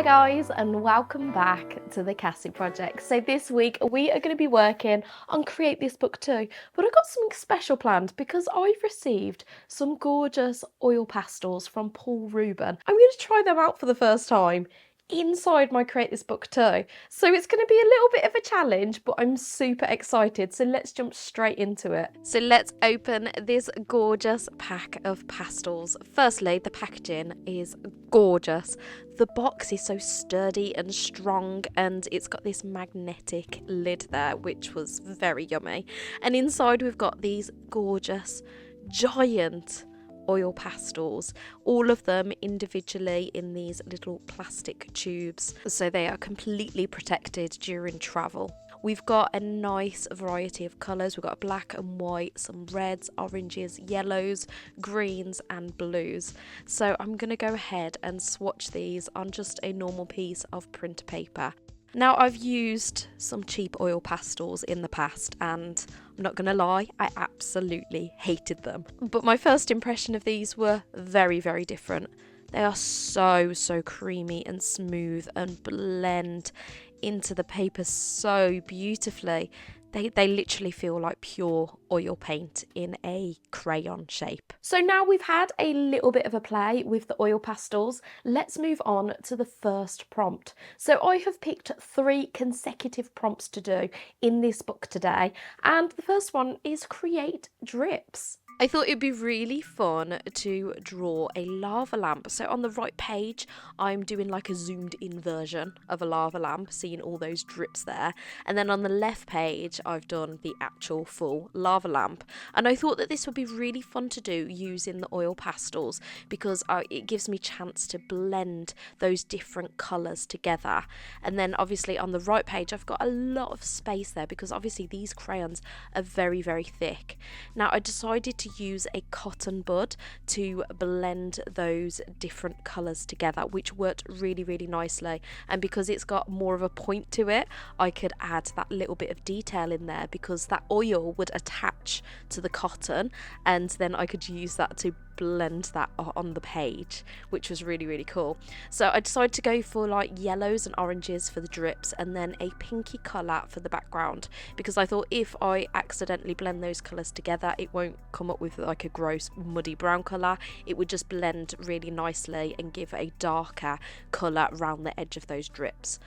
Hi guys, and welcome back to the Cassie project. So this week we are going to be working on Create This Book too, but I've got something special planned because I've received some gorgeous oil pastels from Rubens. I'm going to try them out for the first time inside my Create This Book too. So it's going to be a little bit of a challenge, but I'm super excited. So let's jump straight into it. So let's open this gorgeous pack of pastels. Firstly, the packaging is gorgeous. The box is so sturdy and strong, and it's got this magnetic lid there, which was very yummy. And inside we've got these gorgeous giant oil pastels, all of them individually in these little plastic tubes, so they are completely protected during travel. We've got a nice variety of colours. We've got black and white, some reds, oranges, yellows, greens and blues. So I'm going to go ahead and swatch these on just a normal piece of printer paper. Now, I've used some cheap oil pastels in the past, and I'm not going to lie, I absolutely hated them. But my first impression of these were very, very different. They are so creamy and smooth and blend into the paper so beautifully. They literally feel like pure oil paint in a crayon shape. So now we've had a little bit of a play with the oil pastels, let's move on to the first prompt. So I have picked 3 consecutive prompts to do in this book today, and the first one is create drips. I thought it'd be really fun to draw a lava lamp. So on the right page, I'm doing like a zoomed in version of a lava lamp, seeing all those drips there. And then on the left page, I've done the actual full lava lamp. And I thought that this would be really fun to do using the oil pastels, because it gives me a chance to blend those different colours together. And then obviously on the right page, I've got a lot of space there because obviously these crayons are very, very thick. Now I decided to use a cotton bud to blend those different colours together, which worked really, really nicely. And because it's got more of a point to it, I could add that little bit of detail in there because that oil would attach to the cotton, and then I could use that to blend that on the page, which was really, really cool. So I decided to go for like yellows and oranges for the drips, and then a pinky colour for the background, because I thought if I accidentally blend those colours together, it won't come up with like a gross muddy brown colour. It would just blend really nicely and give a darker colour around the edge of those drips.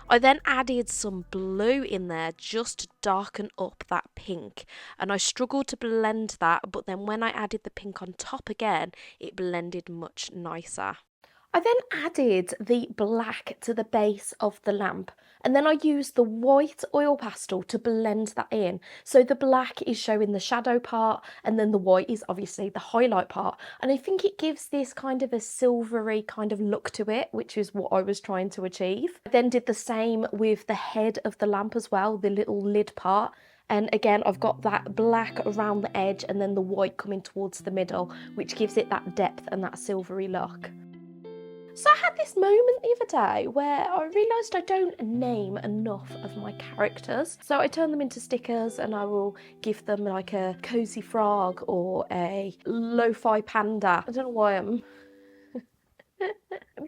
I then added some blue in there just to darken up that pink, and I struggled to blend that, but then when I added the pink on top again, it blended much nicer. I then added the black to the base of the lamp, and then I used the white oil pastel to blend that in. So the black is showing the shadow part, and then the white is obviously the highlight part. And I think it gives this kind of a silvery kind of look to it, which is what I was trying to achieve. I then did the same with the head of the lamp as well, the little lid part. And again, I've got that black around the edge and then the white coming towards the middle, which gives it that depth and that silvery look. So I had this moment the other day where I realised I don't name enough of my characters. So I turn them into stickers, and I will give them like a cozy frog or a lo-fi panda. I don't know why I'm...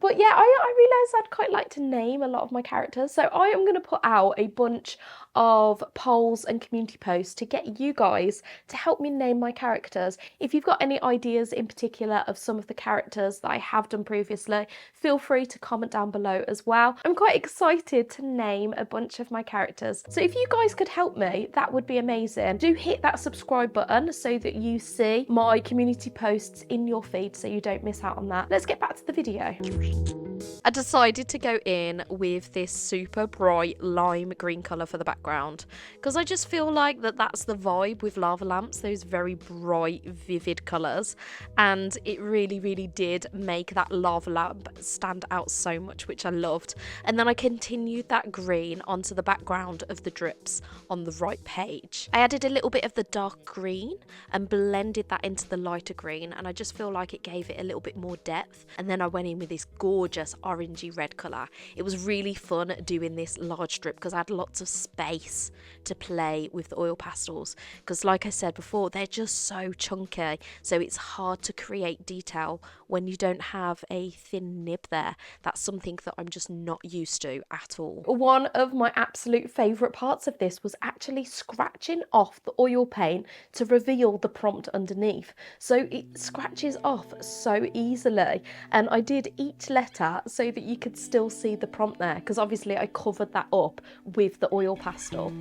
But yeah, I realised I'd quite like to name a lot of my characters. So I am going to put out a bunch of polls and community posts to get you guys to help me name my characters. If you've got any ideas in particular of some of the characters that I have done previously, feel free to comment down below as well. I'm quite excited to name a bunch of my characters. So if you guys could help me, that would be amazing. Do hit that subscribe button so that you see my community posts in your feed so you don't miss out on that. Let's get back to the video. I decided to go in with this super bright lime green colour for the background because I just feel like that's the vibe with lava lamps, those very bright, vivid colours, and it really, really did make that lava lamp stand out so much, which I loved. And then I continued that green onto the background of the drips on the right page. I added a little bit of the dark green and blended that into the lighter green, and I just feel like it gave it a little bit more depth. And then I went in with this gorgeous gorgeous orangey red colour. It was really fun doing this large strip because I had lots of space to play with the oil pastels, because like I said before, they're just so chunky, so it's hard to create detail when you don't have a thin nib there. That's something that I'm just not used to at all. One of my absolute favourite parts of this was actually scratching off the oil paint to reveal the prompt underneath. So it scratches off so easily, and I did each letter so that you could still see the prompt there, because obviously I covered that up with the oil pastel.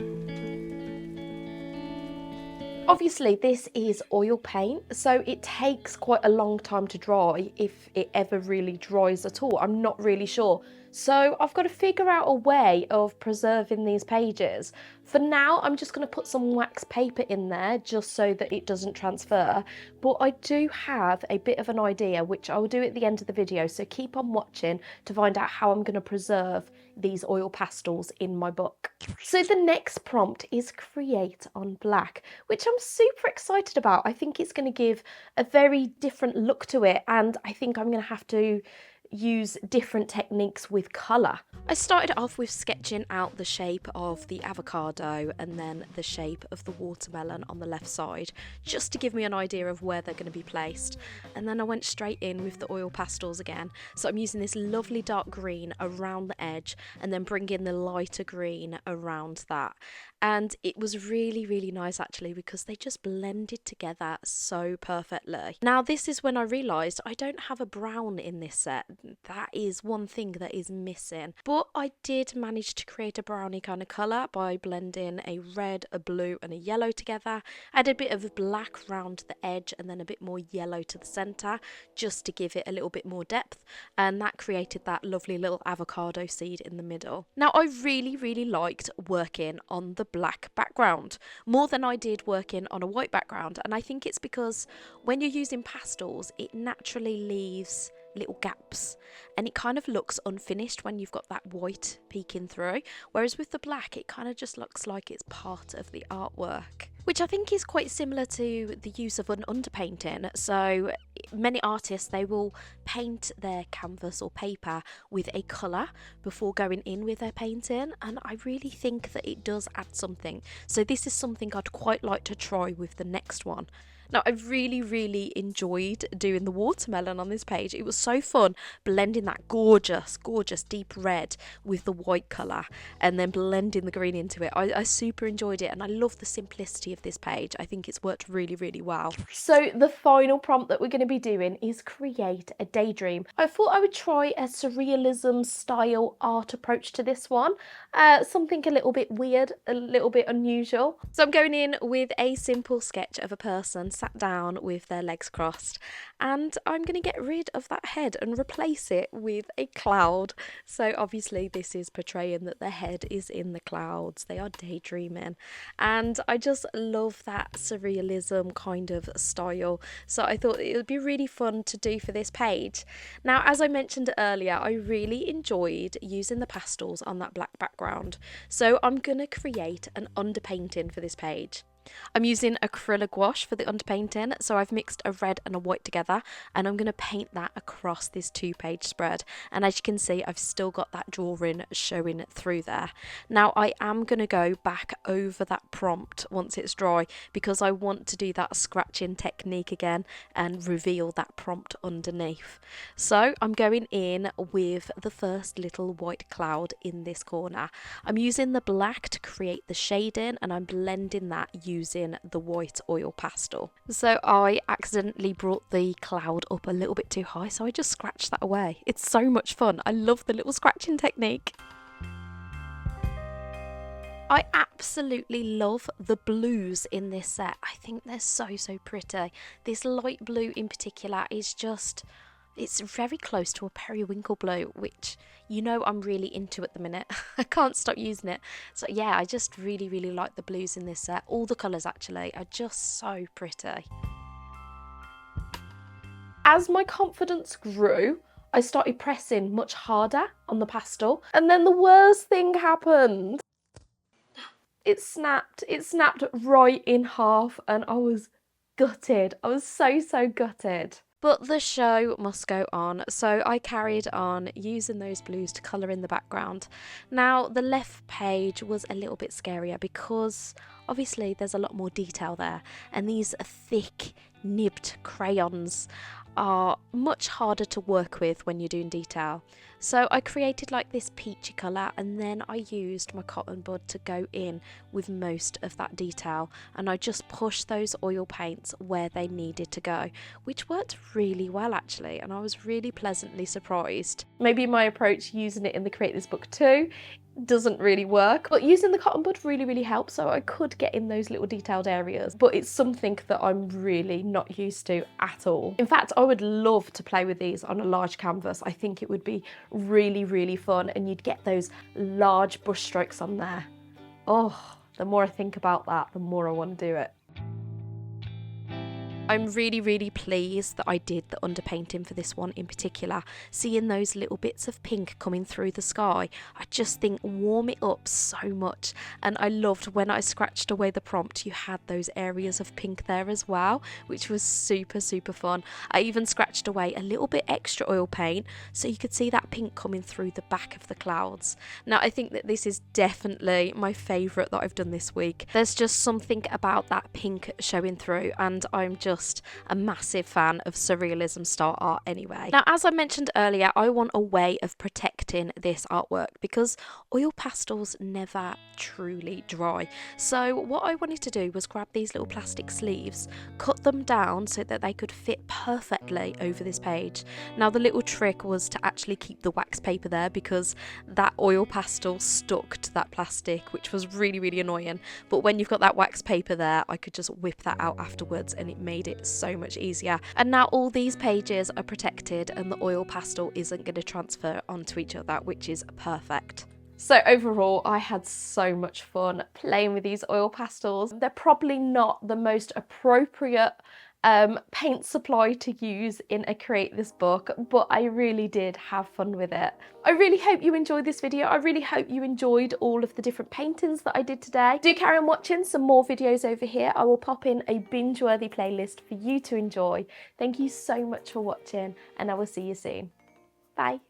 Obviously this is oil paint, so it takes quite a long time to dry, if it ever really dries at all. I'm not really sure. So I've got to figure out a way of preserving these pages. For now, I'm just going to put some wax paper in there just so that it doesn't transfer. But I do have a bit of an idea, which I'll do at the end of the video, so keep on watching to find out how I'm going to preserve these oil pastels in my book. So the next prompt is create on black, which I'm super excited about. I think it's going to give a very different look to it, and I think I'm going to have to use different techniques with colour. I started off with sketching out the shape of the avocado and then the shape of the watermelon on the left side, just to give me an idea of where they're going to be placed. And then I went straight in with the oil pastels again. So I'm using this lovely dark green around the edge and then bringing the lighter green around that. And it was really, really nice actually, because they just blended together so perfectly. Now this is when I realised I don't have a brown in this set. That is one thing that is missing. But I did manage to create a brownie kind of colour by blending a red, a blue and a yellow together. I had a bit of black round the edge and then a bit more yellow to the centre, just to give it a little bit more depth, and that created that lovely little avocado seed in the middle. Now I really, really liked working on the black background more than I did working on a white background, and I think it's because when you're using pastels it naturally leaves little gaps and it kind of looks unfinished when you've got that white peeking through, whereas with the black it kind of just looks like it's part of the artwork, which I think is quite similar to the use of an underpainting. So many artists, they will paint their canvas or paper with a colour before going in with their painting, and I really think that it does add something. So this is something I'd quite like to try with the next one. Now, I really, really enjoyed doing the watermelon on this page. It was so fun blending that gorgeous, gorgeous deep red with the white colour and then blending the green into it. I super enjoyed it, and I love the simplicity of this page. I think it's worked really, really well. So the final prompt that we're going to be doing is create a daydream. I thought I would try a surrealism style art approach to this one. Something a little bit weird, a little bit unusual. So I'm going in with a simple sketch of a person sat down with their legs crossed, and I'm going to get rid of that head and replace it with a cloud. So obviously this is portraying that the head is in the clouds, they are daydreaming, and I just love that surrealism kind of style, so I thought it would be really fun to do for this page. Now, as I mentioned earlier, I really enjoyed using the pastels on that black background, so I'm going to create an underpainting for this page. I'm using acrylic gouache for the underpainting, so I've mixed a red and a white together, and I'm going to paint that across this 2-page spread, and as you can see I've still got that drawing showing through there. Now I am going to go back over that prompt once it's dry, because I want to do that scratching technique again and reveal that prompt underneath. So I'm going in with the first little white cloud in this corner. I'm using the black to create the shading, and I'm blending that using the white oil pastel. So I accidentally brought the cloud up a little bit too high, so I just scratched that away. It's so much fun. I love the little scratching technique. I absolutely love the blues in this set. I think they're so, so pretty. This light blue in particular is just, it's very close to a periwinkle blue, which you know I'm really into at the minute. I can't stop using it. So yeah, I just really, really like the blues in this set. All the colours actually are just so pretty. As my confidence grew, I started pressing much harder on the pastel, and then the worst thing happened. It snapped right in half, and I was gutted. I was so, so gutted. But the show must go on, so I carried on using those blues to colour in the background. Now, the left page was a little bit scarier because obviously there's a lot more detail there, and these thick, nibbed crayons are much harder to work with when you're doing detail. So I created like this peachy colour, and then I used my cotton bud to go in with most of that detail, and I just pushed those oil paints where they needed to go, which worked really well actually, and I was really pleasantly surprised. Maybe my approach using it in the Create This Book too doesn't really work, but using the cotton bud really helps, so I could get in those little detailed areas, but it's something that I'm really not used to at all. In fact, I would love to play with these on a large canvas. I think it would be really fun, and you'd get those large brush strokes on there. Oh, the more I think about that, the more I want to do it. I'm really pleased that I did the underpainting for this one in particular. Seeing those little bits of pink coming through the sky, I just think warm it up so much. And I loved when I scratched away the prompt, you had those areas of pink there as well, which was super fun. I even scratched away a little bit extra oil paint so you could see that pink coming through the back of the clouds. Now, I think that this is definitely my favourite that I've done this week. There's just something about that pink showing through, and I'm just a massive fan of surrealism style art anyway. Now, as I mentioned earlier, I want a way of protecting this artwork because oil pastels never truly dry. So what I wanted to do was grab these little plastic sleeves, cut them down so that they could fit perfectly over this page. Now, the little trick was to actually keep the wax paper there because that oil pastel stuck to that plastic, which was really annoying. But when you've got that wax paper there, I could just whip that out afterwards, and it made it so much easier. And now all these pages are protected and the oil pastel isn't going to transfer onto each other, which is perfect. So overall, I had so much fun playing with these oil pastels. They're probably not the most appropriate paint supply to use in a Create This Book, but I really did have fun with it. I really hope you enjoyed this video. I really hope you enjoyed all of the different paintings that I did today. Do carry on watching some more videos over here. I will pop in a binge-worthy playlist for you to enjoy. Thank you so much for watching, and I will see you soon. Bye.